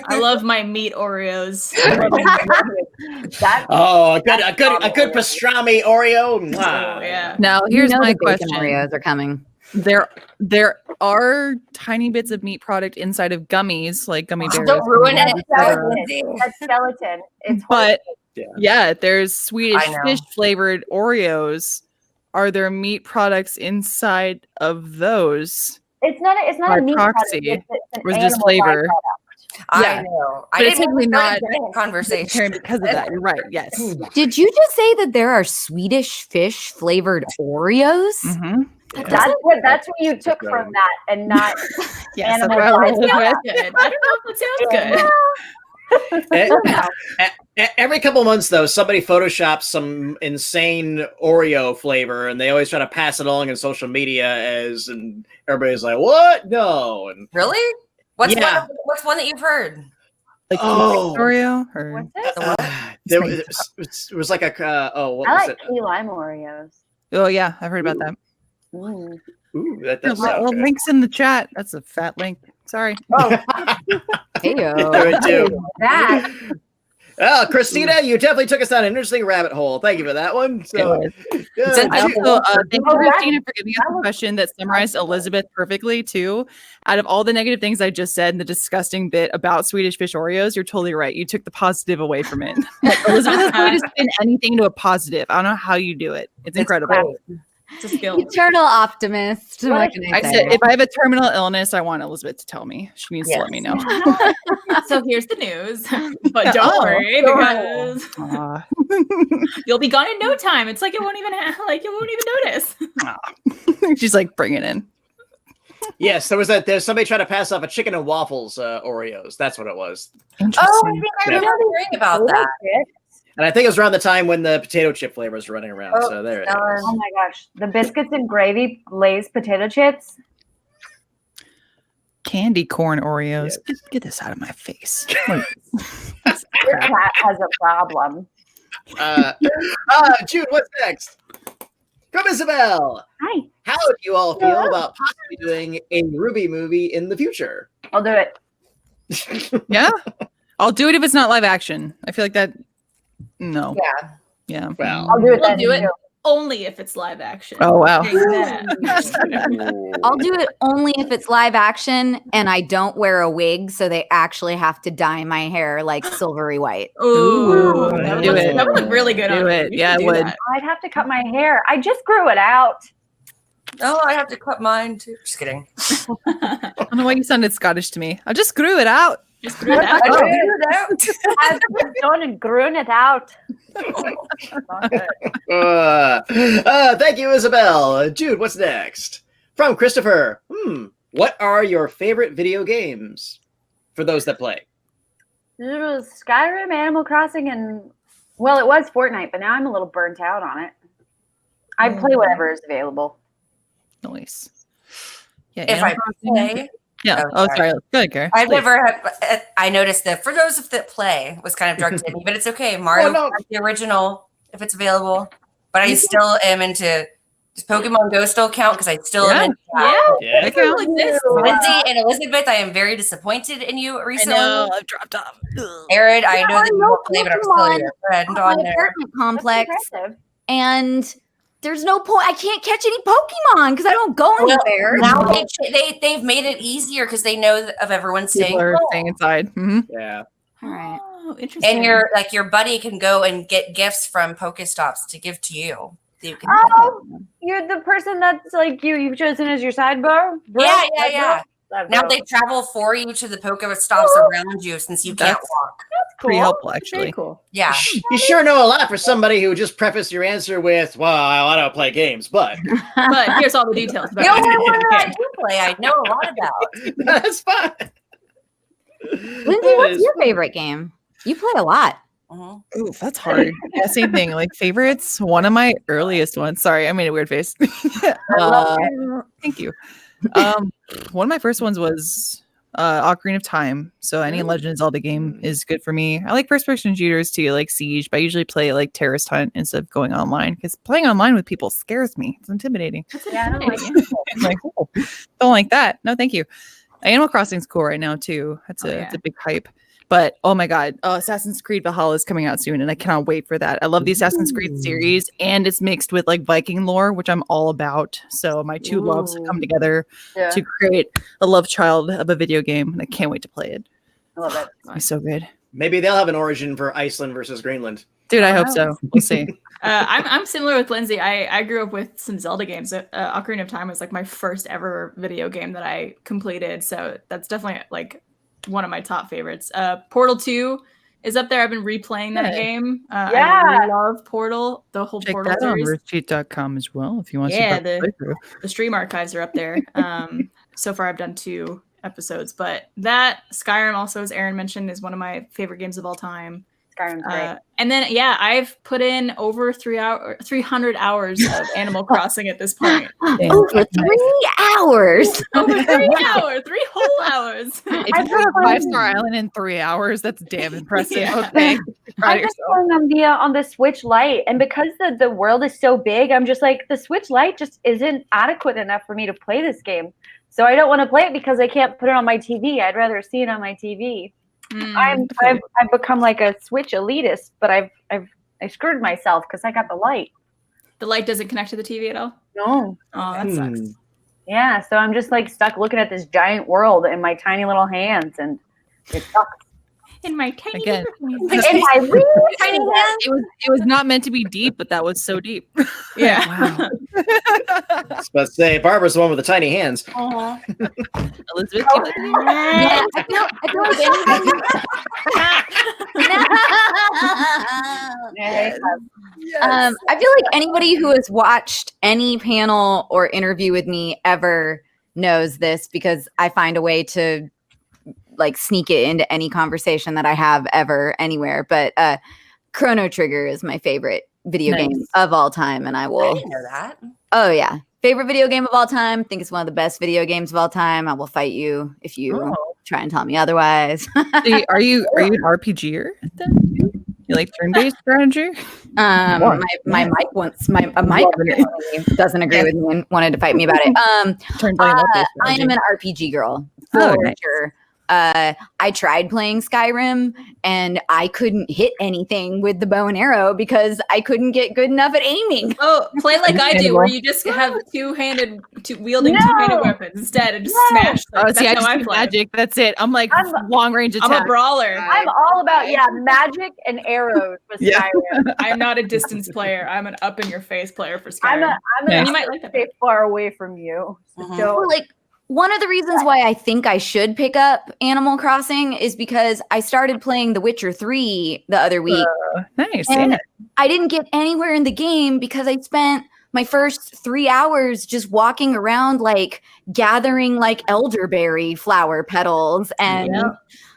I love my meat Oreos. That's A good pastrami Oreo. Mwah. Oh, yeah. Now, here's my the bacon question. Oreos are coming. There are tiny bits of meat product inside of gummies, like gummy bears. Don't ruin it. That's skeleton. It's But Yeah. yeah, there's Swedish I know. fish flavored Oreos. Are there meat products inside of those? it's not By a meat proxy, product. It's an or is it just animal flavor? byproduct. I Yeah. know. But I it's didn't technically even not get in conversation Because of that, you're right. Yes. Did you just say that there are Swedish fish flavored Oreos? Mm-hmm. That's what you took from that, and not Yes, that's animal what I rolled byproduct. with. Good. I don't know if that sounds good. Every couple months, though, somebody photoshops some insane Oreo flavor, and they always try to pass it along in social media and everybody's like, "What? No!" And Really? What's Yeah. what's one that you've heard? Like Oh. Oreo or What's it? it was like a what I was like it? key lime Oreos. oh yeah, I've heard about that. Mm. Ooh, that does Well, sound good. links in the chat. That's a fat link. Sorry. Oh, Heyo. Do it too. that. Oh, Christina, you definitely took us down an interesting rabbit hole. Thank you for that one. So, good. Since I also thank you, Oh, that- Christina, for giving us a question that summarized Elizabeth perfectly too. Out of all the negative things I just said in the disgusting bit about Swedish fish Oreos, you're totally right. You took the positive away from it. Like, Elizabeth is going to spin anything to a positive. I don't know how you do it. It's incredible. It's a skill. Eternal optimist. What What a- can I I say? said if I have a terminal illness, I want Elizabeth to tell me. She needs to let me know. So here's the news. But don't Oh. worry, because Aw. you'll be gone in no time. It's like you won't even you won't even notice. She's like, bring it in. Yes, there's somebody trying to pass off a chicken and waffles Oreos. That's what it was. Oh, I Interesting. think I remember hearing about that. And I think it was around the time when the potato chip flavor was running around. Oh, So there it Ellen. is. Oh my gosh, the biscuits and gravy Lay's potato chips. Candy corn Oreos. Get this out of my face. Like, Your cat has a problem. Jude, what's next? From Isabel. Hi, How do you all feel about possibly doing a RWBY movie in the future? I'll do it. yeah. I'll do it if it's not live action. I feel like that. No. Yeah. Yeah. Well, I'll do it. We'll then, do it. too. Only if it's live action. Oh, wow. Saying that. I'll do it only if it's live action and I don't wear a wig, so they actually have to dye my hair like silvery white. Ooh, Ooh, that would do look- it. that would look really good Do on you. it. You Yeah, should it do would. that. I'd have to cut my hair. I just grew it out. Oh, I have to cut mine too. Just kidding. I don't know why you sounded Scottish to me. I just grew it out. Just grew it out. I grew it out. I've just done and grown it out. Not good. Thank you, Isabel. Jude, what's next? From Christopher. What are your favorite video games for those that play? It was Skyrim, Animal Crossing, and well, it was Fortnite, but now I'm a little burnt out on it. I play whatever is available. Nice. Yeah. If I Animal Crossing. play, Yeah. Oh, Oh, sorry. Go ahead, Gary. I've Please. never had. I noticed that for those that play was kind of dark to me, but it's okay. Mario, no. the original, if it's available. But I still am into. Does Pokemon Go still count? Because I still am into that. Yeah. Yeah. Okay. Like this. Lindsay and Elizabeth, I am very disappointed in you I recently. know. I've dropped off. Ugh. Aaron, I know that you no don't play, but I'm still Pokemon your friend My on there. apartment complex, That's impressive. and there's no point. I can't catch any Pokemon because I don't go Well, anywhere. Now they've made it easier because they know of everyone staying People are home. staying inside. Mhm. Yeah. All right. Oh, interesting. And your buddy can go and get gifts from Pokestops to give to you. So you can Oh, you're the person that's like you've chosen as your sidebar? Bro? yeah. That Now bro. they travel for you to the Pokestops around you since you can't That's- walk. Pretty Cool. helpful, Very actually. cool. Yeah. You sure know a lot for somebody who just prefaced your answer with, well, I don't play games, but But here's all the details. The only one that I do play, I know a lot about. that's fine. Lindsay, what's your favorite game? You play a lot. Mhm. Ooh, that's hard. Yeah, same thing. Like favorites. One of my earliest ones. Sorry, I made a weird face. I love it. Thank you. One of my first ones was Ocarina of Time. So any Legend of Zelda game is good for me. I like first-person shooters too, like Siege, but I usually play like Terrorist Hunt instead of going online because playing online with people scares me. It's intimidating. Yeah, I don't like it. Like, oh, don't like that. No, thank you. Animal Crossing's cool right now too. It's a big hype. But oh my god, Assassin's Creed Valhalla is coming out soon, and I cannot wait for that. I love the Assassin's Creed series, and it's mixed with like Viking lore, which I'm all about. So my two loves come together to create a love child of a video game, and I can't wait to play it. I love it. It's so good. Maybe they'll have an origin for Iceland versus Greenland. Dude, I hope so. We'll see. I'm similar with Lindsay. I grew up with some Zelda games. Ocarina of Time was like my first ever video game that I completed, so that's definitely like one of my top favorites. Portal 2 is up there. I've been replaying that game. I love Portal, the whole Check Portal that on series. RWBY.com as well if you want the stream archives are up there. So far I've done 2 episodes, but that Skyrim also, as Arryn mentioned, is one of my favorite games of all time. Skyrim's great. And then I've put in over 300 hours of Animal Crossing at this point. Over 3 hours. Over 3 hours, 3 whole hours. If you put a 5-star island in 3 hours, that's damn impressive. Okay. I'm just going on the Switch Lite, and because the world is so big, I'm just like, the Switch Lite just isn't adequate enough for me to play this game. So I don't want to play it because I can't put it on my TV. I'd rather see it on my TV. I've become like a Switch elitist, but I screwed myself because I got the Lite. The Lite doesn't connect to the TV at all? No. Oh, that sucks. Yeah, so I'm just like stuck looking at this giant world in my tiny little hands, and it sucks. In my tiny Again. In my really tiny hands. It was not meant to be deep, but that was so deep. Yeah. Wow. I was about to say, Barbara's the one with the tiny hands. Elizabeth. Yeah, I feel like I feel like anybody who has watched any panel or interview with me ever knows this, because I find a way to like sneak it into any conversation that I have ever anywhere. But Chrono Trigger is my favorite video game of all time, and I didn't know that. Oh yeah, favorite video game of all time. Think it's one of the best video games of all time. I will fight you if you try and tell me otherwise. Are you an RPGer then too? You like turn-based strategy? My mic doesn't agree with me and wanted to fight me about it. I am an RPG girl for sure. I tried playing Skyrim and I couldn't hit anything with the bow and arrow because I couldn't get good enough at aiming. Oh, play like I do, where you just have two-handed weapons instead and just smash them. Oh, see, I That's just how I do play. magic. That's it. I'm like long range attack. I'm a brawler. I'm all about magic and arrows with Skyrim. I'm not a distance player. I'm an up-in-your-face player for Skyrim. You might like to stay far away from you. So one of the reasons why I think I should pick up Animal Crossing is because I started playing The Witcher 3 the other week. Nice. And I didn't get anywhere in the game because I spent my first 3 hours just walking around, like gathering like elderberry flower petals and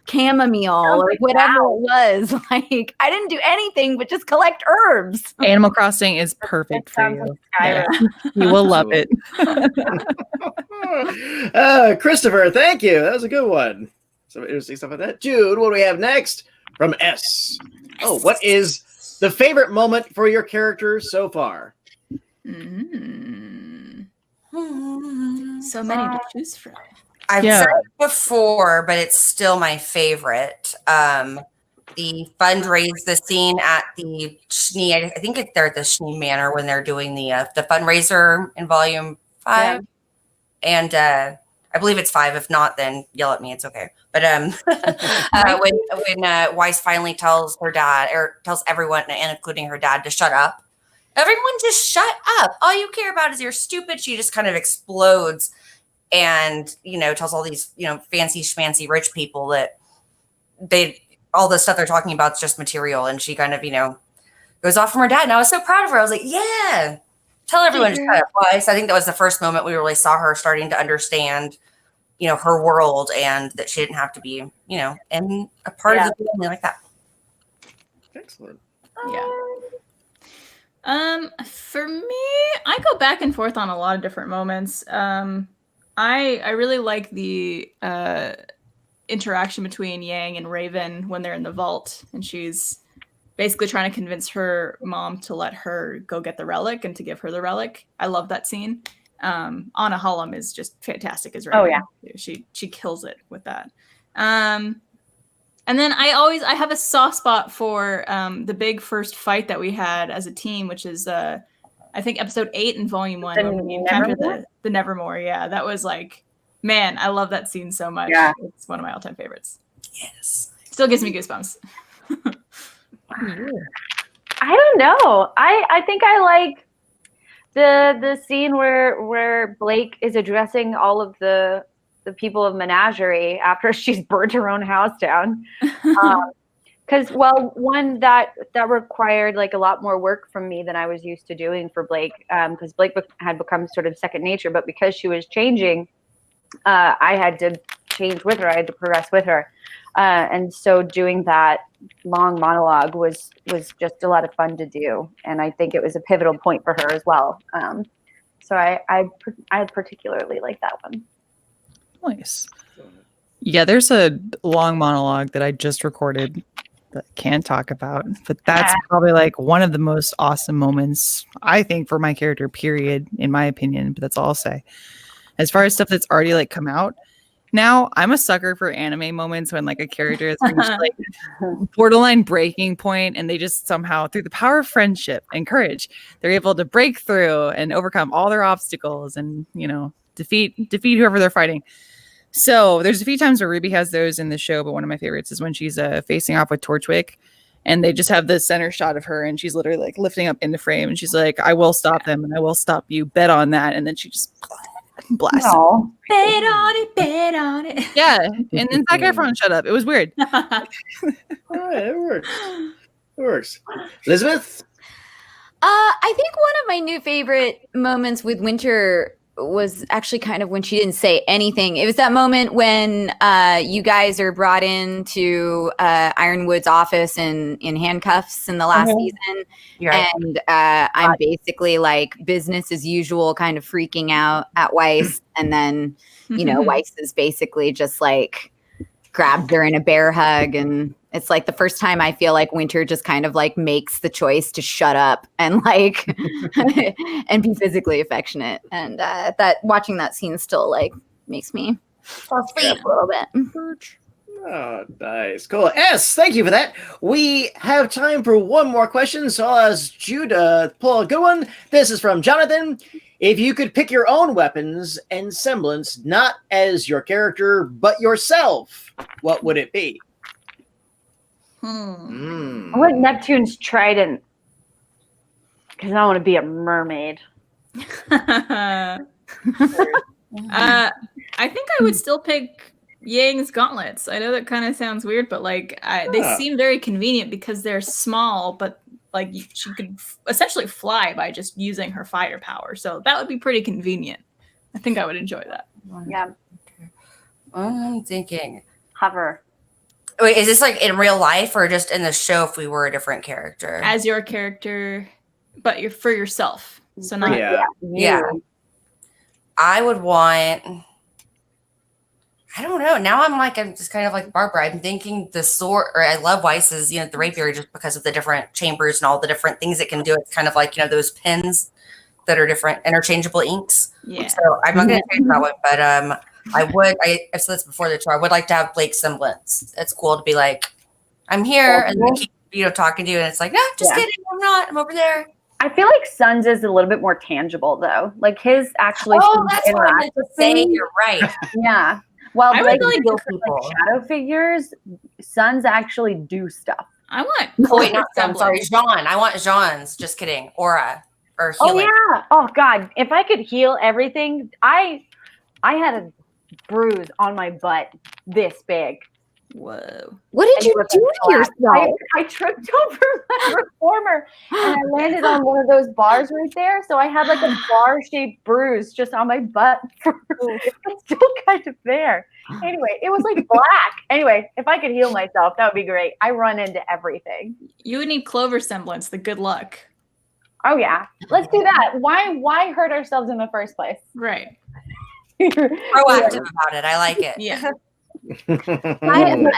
chamomile or whatever it was. Like I didn't do anything but just collect herbs. Animal Crossing is perfect for you. Yeah. You will love it. Christopher, thank you. That was a good one. Some interesting stuff like that. Jude, what do we have next from S? Oh, what is the favorite moment for your character so far? So many to choose from. I've said it before, but it's still my favorite. The fundraise, the scene at the Schnee, I think they're at the Schnee Manor when they're doing the fundraiser in Volume 5. And I believe it's 5. If not, then yell at me. It's okay. But when Weiss finally tells her dad, or tells everyone, and including her dad, to shut up, everyone just shut up. All you care about is you're stupid. She just kind of explodes. And, tells all these, fancy schmancy rich people that all the stuff they're talking about is just material. And she kind of, goes off from her dad. And I was so proud of her. I was like, yeah, tell everyone to shut up. Weiss. I think that was the first moment we really saw her starting to understand, her world, and that she didn't have to be, and a part of the family like that. Excellent. For me, I go back and forth on a lot of different moments. I really like the interaction between Yang and Raven when they're in the vault, and she's basically trying to convince her mom to let her go get the relic and to give her the relic. I love that scene. Anna Hallam is just fantastic as Raven. Oh, yeah. She kills it with that. And then I have a soft spot for the big first fight that we had as a team, which is I think episode 8 in volume 1 when we encountered the Nevermore. Yeah, that was like, man, I love that scene so much. Yeah. It's one of my all-time favorites. Yes. Still gives me goosebumps. I don't know. I think I like the scene where Blake is addressing all of the people of Menagerie after she's burnt her own house down. Because one that required like a lot more work from me than I was used to doing for Blake, because Blake had become sort of second nature, but because she was changing, I had to change with her. I had to progress with her, and so doing that long monologue was just a lot of fun to do, and I think it was a pivotal point for her as well. So I particularly like that one. Nice. Yeah, there's a long monologue that I just recorded that I can't talk about, but that's probably like one of the most awesome moments, I think, for my character, period, in my opinion, but that's all I'll say. As far as stuff that's already like come out, now I'm a sucker for anime moments when like a character is reached like borderline breaking point and they just somehow, through the power of friendship and courage, they're able to break through and overcome all their obstacles and, you know, defeat whoever they're fighting. So there's a few times where RWBY has those in the show, but one of my favorites is when she's facing off with Torchwick, and they just have the center shot of her, and she's literally like lifting up into frame, and she's like, "I will stop them, and I will stop you. Bet on that." And then she just blasts. No. Bet on it, bet on it. Yeah, and then Zac Efron shut up. It was weird. All right, it works. It works. Elizabeth? I think one of my new favorite moments with Winter was actually kind of when she didn't say anything. It was that moment when you guys are brought into Ironwood's office in handcuffs in the last season. Right. And I'm basically like business as usual, kind of freaking out at Weiss. And then, you know, Weiss is basically just like grabbed her in a bear hug, and it's like the first time I feel like Winter just kind of like makes the choice to shut up and like and be physically affectionate, and that watching that scene still like makes me feel sweet a little bit. Oh, nice. Cool. S, thank you for that. We have time for one more question, so I'll ask Jude to pull a good one. This is from Jonathan. If you could pick your own weapons and semblance, not as your character, but yourself, what would it be? I want Neptune's trident because I want to be a mermaid. I think I would still pick Yang's gauntlets. I know that kind of sounds weird, but like they seem very convenient because they're small, but like she could essentially fly by just using her fire power. So that would be pretty convenient. I think I would enjoy that. Yeah. I'm thinking. Hover. Wait, is this like in real life or just in the show if we were a different character? As your character, but you're for yourself. So not Yeah. I would want, I don't know. Now I'm just kind of like Barbara. I'm thinking the sword, or I love Weiss's, the rapier just because of the different chambers and all the different things it can do. It's kind of like, those pins that are different interchangeable inks. Yeah. So I'm not going to change that one, but I've said this before the tour. I would like to have Blake's semblance. It's cool to be like, I'm here, and they keep, talking to you, and it's like, no, just kidding. I'm not. I'm over there. I feel like Sun's is a little bit more tangible though. Like his actually. Oh, that's what I meant to say. You're right. Yeah. Well, I like, would like shadow figures, Suns actually do stuff. I want. Oh, wait, not Sam. Sorry, Jean. I want Jean's. Just kidding. Aura or healing. Oh yeah. Oh God. If I could heal everything, I had a bruise on my butt this big. Whoa. What did you do to yourself? I tripped over my reformer and I landed on one of those bars right there. So I had like a bar-shaped bruise just on my butt. It's still kind of there. Anyway, it was like black. Anyway, if I could heal myself, that would be great. I run into everything. You would need Clover semblance, the good luck. Oh yeah. Let's do that. Why hurt ourselves in the first place? Right. Proactive about it. I like it. Yeah.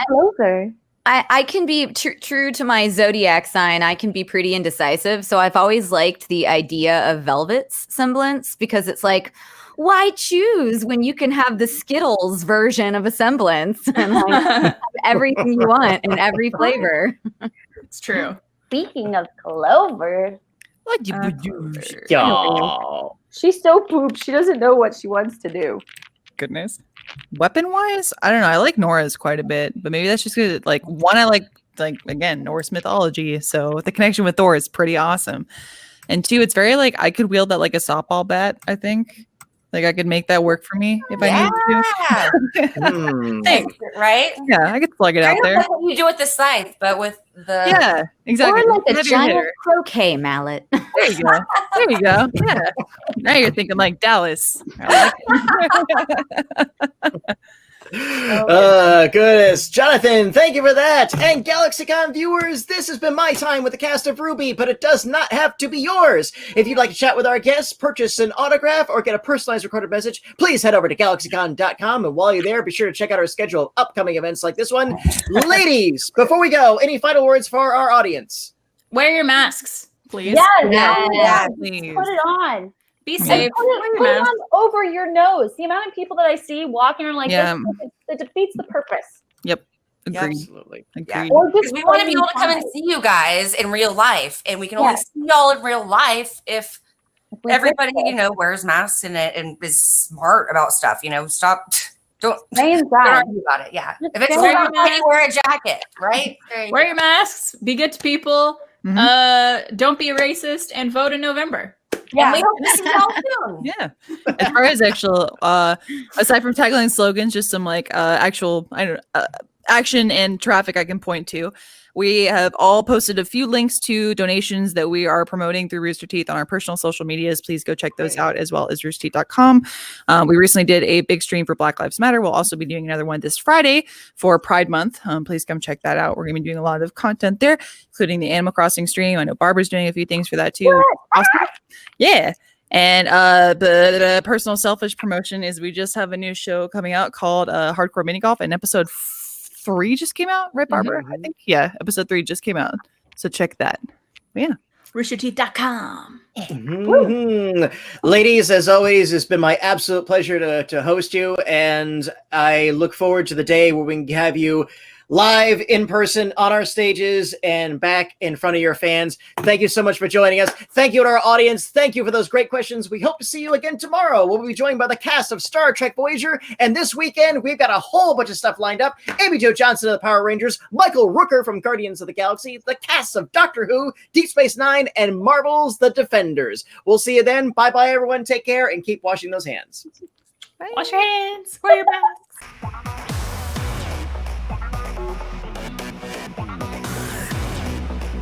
Clover. I can be true to my zodiac sign. I can be pretty indecisive. So I've always liked the idea of Velvet's Semblance because it's like, why choose when you can have the Skittles version of a Semblance and like have everything you want in every flavor? It's true. Speaking of Clover, Y'all. she's so poop. She doesn't know what she wants to do. Goodness. Weapon wise, I don't know. I like Nora's quite a bit, but maybe that's just good. Like one, I like again Norse mythology, so the connection with Thor is pretty awesome. And two, it's very like I could wield that like a softball bat. I think like I could make that work for me if I needed to. Thanks. Right? Yeah, I could plug it out there. Like what you do with the scythe, but with the Yeah, exactly. Or like a Heavier giant hitter. croquet mallet. There you go. There you go. Yeah. Now you're thinking like Dallas. I like it. Goodness. Jonathan, thank you for that. And GalaxyCon viewers, this has been my time with the cast of RWBY, but it does not have to be yours. If you'd like to chat with our guests, purchase an autograph, or get a personalized recorded message, please head over to GalaxyCon.com. And while you're there, be sure to check out our schedule of upcoming events like this one. Ladies, before we go, any final words for our audience? Wear your masks, please. Yes. Please. Put it on. Be And safe. put Wear it your mask. on over your nose. The amount of people that I see walking around like Yeah. this, it defeats the purpose. Yep. Agreed. Absolutely. Agreed. Or because we want to be able to come and see you guys in real life, and we can only see y'all in real life if everybody, wears masks and is smart about stuff. Stop. Don't argue about it. Yeah. If it's raining, wear a jacket, right? Wear your masks. Be good to people. Don't be racist and vote in November. Yeah, we hope to see y'all soon. Yeah. As far as actual, aside from tackling slogans, just some like actual, action and traffic I can point to. We have all posted a few links to donations that we are promoting through Rooster Teeth on our personal social medias. Please go check those out, as well as roosterteeth.com. We recently did a big stream for Black Lives Matter. We'll also be doing another one this Friday for Pride Month. Please come check that out. We're going to be doing a lot of content there, including the Animal Crossing stream. I know Barbara's doing a few things for that too. Awesome. Yeah. And the personal selfish promotion is we just have a new show coming out called Hardcore Mini Golf, and episode 3 just came out, right, Barbara? I think episode 3 just came out, so check that. Yeah, roosterteeth.com. Ladies, as always, it's been my absolute pleasure to host you, and I look forward to the day where we can have you live in person on our stages and back in front of your fans. Thank you so much for joining us. Thank you to our audience. Thank you for those great questions. We hope to see you again tomorrow. We'll be joined by the cast of Star Trek Voyager, and this weekend we've got a whole bunch of stuff lined up. Amy Jo Johnson of the Power Rangers, Michael Rooker from Guardians of the Galaxy, the cast of Doctor Who, Deep Space Nine, and Marvel's The Defenders. We'll see you then. Bye-bye, everyone. Take care and keep washing those hands. Bye. Wash your hands. Wear your mask.